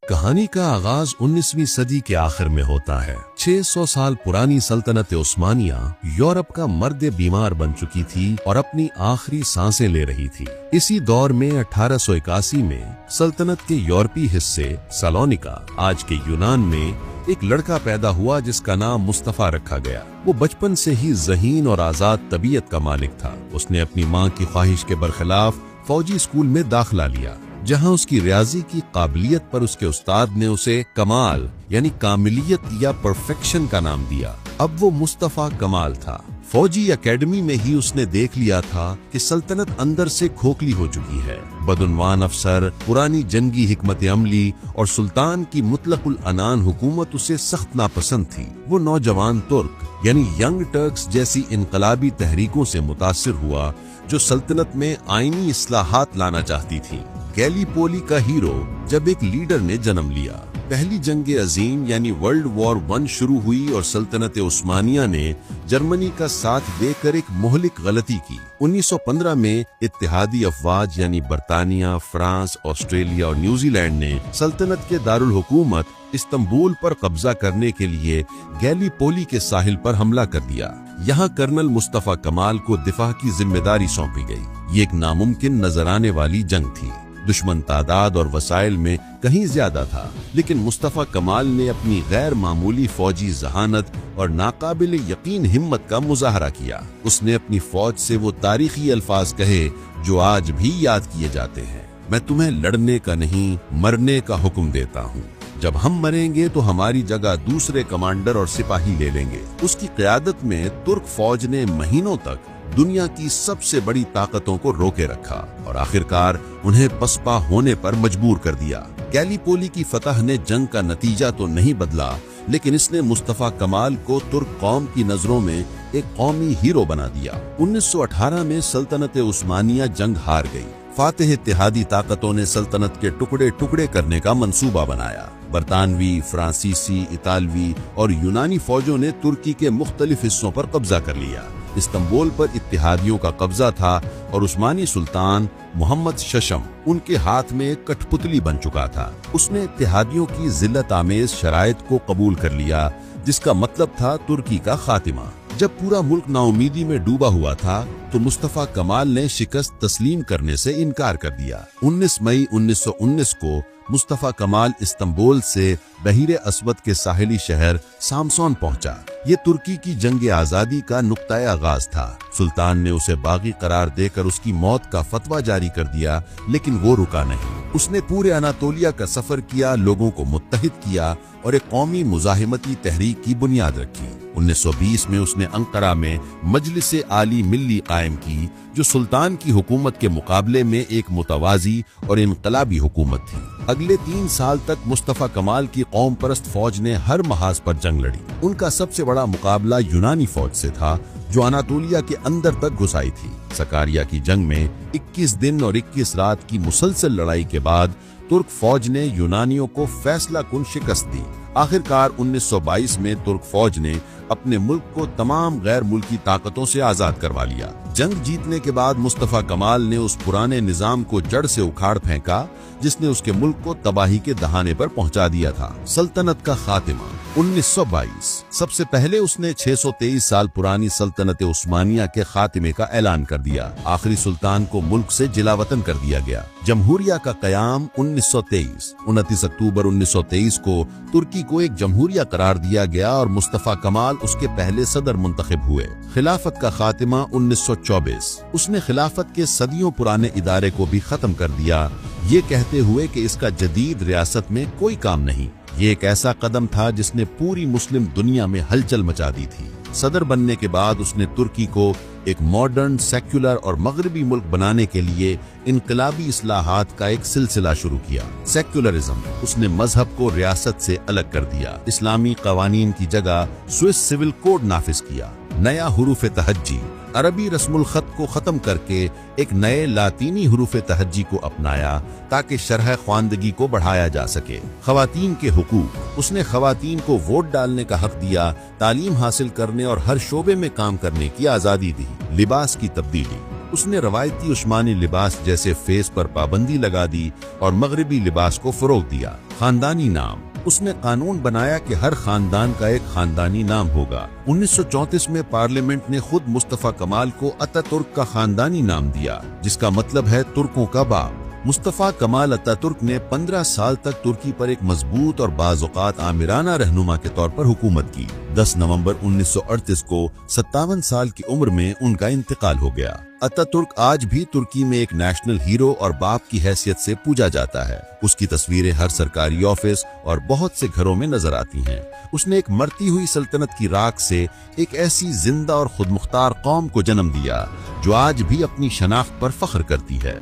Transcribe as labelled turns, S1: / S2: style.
S1: कहानी का आगाज 19वीं सदी के आखिर में होता है। 600 साल पुरानी सल्तनत उस्मानिया यूरोप का मर्द बीमार बन चुकी थी और अपनी आखिरी सांसें ले रही थी। इसी दौर में 1881 में सल्तनत के यूरोपीय हिस्से सलोनिका, आज के यूनान में एक लड़का पैदा हुआ जिसका नाम मुस्तफा रखा गया। वो बचपन से ही ज़हीन और आजाद तबीयत का मालिक था। उसने अपनी माँ की ख्वाहिश के बरखिलाफ फौजी स्कूल में दाखिला लिया, जहां उसकी रियाजी की काबिलियत पर उसके उस्ताद ने उसे कमाल यानी कामिलियत या परफेक्शन का नाम दिया। अब वो मुस्तफा कमाल था। फौजी एकेडमी में ही उसने देख लिया था कि सल्तनत अंदर से खोखली हो चुकी है। बदउनवान अफसर, पुरानी जंगी हिकमत अमली और सुल्तान की मुतलकुल अनान हुकूमत उसे सख्त नापसंद थी। वो नौजवान तुर्क यानी यंग टर्क्स जैसी इनकलाबी तहरीकों से मुतासिर हुआ जो सल्तनत में आईनी इस्लाहात लाना चाहती थी। गैलीपोली का हीरो जब एक लीडर ने जन्म लिया। पहली जंग अजीम यानी वर्ल्ड वॉर 1 शुरू हुई और सल्तनत उस्मानिया ने जर्मनी का साथ देकर एक मोहलिक गलती की। 1915 में इत्तेहादी अफवाज यानी बरतानिया, फ्रांस, ऑस्ट्रेलिया और न्यूजीलैंड ने सल्तनत के दारुल हुकूमत इस्तांबुल पर कब्जा करने के लिए गैलीपोली के साहिल पर हमला कर दिया। यहाँ कर्नल मुस्तफा कमाल को दिफा की जिम्मेदारी सौंपी गई। ये एक नामुमकिन नजर आने वाली जंग थी। दुश्मन तादाद और वसाइल में कहीं ज्यादा था, लेकिन मुस्तफा कमाल ने अपनी गैर मामूली फौजी जहानत और नाकाबिल यकीन हिम्मत का मुजाहरा किया। उसने अपनी फौज से वो तारीखी अल्फाज कहे जो आज भी याद किए जाते हैं, मैं तुम्हें लड़ने का नहीं मरने का हुक्म देता हूँ। जब हम मरेंगे तो हमारी जगह दूसरे कमांडर और सिपाही ले लेंगे। उसकी क़यादत में तुर्क फौज ने महीनों तक दुनिया की सबसे बड़ी ताकतों को रोके रखा और आखिरकार उन्हें पसपा होने पर मजबूर कर दिया। गैलीपोली की फतह ने जंग का नतीजा तो नहीं बदला, लेकिन इसने मुस्तफा कमाल को तुर्क कौम की नजरों में एक कौमी हीरो बना दिया। 1918 में सल्तनत उस्मानिया जंग हार गई। फातिह इत्तेहादी ताकतों ने सल्तनत के टुकड़े टुकड़े करने का मंसूबा बनाया। बरतानवी, फ्रांसीसी, इतालवी और यूनानी फौजों ने तुर्की के मुख्तलिफ हिस्सों पर कब्जा कर लिया। इस्तांबुल पर इत्तेहादियों का कब्जा था और उस्मानी सुल्तान मोहम्मद शशम उनके हाथ में कठपुतली बन चुका था। उसने इत्तेहादियों की जिल्लत आमेज शराइत को कबूल कर लिया, जिसका मतलब था तुर्की का खातिमा। जब पूरा मुल्क नाउमीदी में डूबा हुआ था तो मुस्तफा कमाल ने शिकस्त तस्लीम करने से इनकार कर दिया। 19 मई 1919 को मुस्तफा कमाल इस्तांबुल से बहीरे अस्वद के साहिली शहर सामसोन पहुंचा। ये तुर्की की जंग आजादी का नुक्ताए आगाज था। सुल्तान ने उसे बागी करार देकर उसकी मौत का फतवा जारी कर दिया, लेकिन वो रुका नहीं। उसने पूरे अनातोलिया का सफर किया, लोगों को मुत्तहिद किया और एक कौमी मुजाहिमती तहरीक की बुनियाद रखी। 1920 में उसने अंकारा में मजलिस आली मिल्ली कायम की, जो सुल्तान की हुकूमत के मुकाबले में एक मुतवाजी और इनकलाबी हुकूमत थी। अगले 3 साल तक मुस्तफा कमाल की कौम परस्त फौज ने हर महाज पर जंग लड़ी। उनका सबसे बड़ा मुकाबला यूनानी फौज से था, जो अनातोलिया के अंदर तक घुसाई थी। सकारिया की जंग में 21 दिन और 21 रात की मुसलसल लड़ाई के बाद तुर्क फौज ने यूनानियों को फैसला कुन शिकस्त दी। आखिरकार 1922 में तुर्क फौज ने अपने मुल्क को तमाम गैर मुल्की ताकतों से आजाद करवा लिया। जंग जीतने के बाद मुस्तफा कमाल ने उस पुराने निजाम को जड़ से उखाड़ फेंका जिसने उसके मुल्क को तबाही के दहाने पर पहुंचा दिया था। सल्तनत का खातिमा 1922। सबसे पहले उसने 623 साल पुरानी सल्तनत उस्मानिया के खातिमे का ऐलान कर दिया। आखिरी सुल्तान को मुल्क से जिलावतन कर दिया गया। जमहूरिया का कयाम 1923। 29 अक्टूबर 1923 को तुर्की को एक जमहूरिया करार दिया गया और मुस्तफा कमाल उसके पहले सदर मुंतखब हुए। खिलाफत का खातिमा 1924। उसने खिलाफत के सदियों पुराने इदारे को भी खत्म कर दिया, ये कहते हुए कि इसका जदीद रियासत में कोई काम नहीं। ये एक ऐसा कदम था जिसने पूरी मुस्लिम दुनिया में हलचल मचा दी थी। सदर बनने के बाद उसने तुर्की को एक मॉडर्न, सेक्युलर और मगरबी मुल्क बनाने के लिए इनकलाबी इस्लाहात का एक सिलसिला शुरू किया। सेक्युलरिज्म, उसने मजहब को रियासत से अलग कर दिया। इस्लामी कवानीन की जगह स्विस सिविल कोड नाफिज किया। नया हुरूफ तहज्जी, अरबी रस्मुल खत को खत्म करके एक नए लातीनी हुरूफ तहज्जी को अपनाया ताकि शरह ख्वानदगी को बढ़ाया जा सके। खवातीन के हुकूक, उसने खवातीन को वोट डालने का हक दिया, तालीम हासिल करने और हर शोबे में काम करने की आजादी दी। लिबास की तब्दीली, उसने रवायती उस्मानी लिबास जैसे फेस पर पाबंदी लगा दी और मगरबी लिबास को फरोग दिया। खानदानी नाम, उसने कानून बनाया कि हर खानदान का एक खानदानी नाम होगा। 1934 में पार्लियामेंट ने खुद मुस्तफा कमाल को अतातुर्क का खानदानी नाम दिया, जिसका मतलब है तुर्कों का बाप। मुस्तफा कमाल अतातुर्क ने 15 साल तक तुर्की पर एक मजबूत और बाज़ौक़ात आमिराना रहनुमा के तौर पर हुकूमत की। 10 नवंबर 1938 को 57 साल की उम्र में उनका इंतकाल हो गया। अतातुर्क आज भी तुर्की में एक नेशनल हीरो और बाप की हैसियत से पूजा जाता है। उसकी तस्वीरें हर सरकारी ऑफिस और बहुत से घरों में नजर आती हैं। उसने एक मरती हुई सल्तनत की राख से एक ऐसी जिंदा और खुदमुख्तार कौम को जन्म दिया जो आज भी अपनी शनाख्त पर फख्र करती है।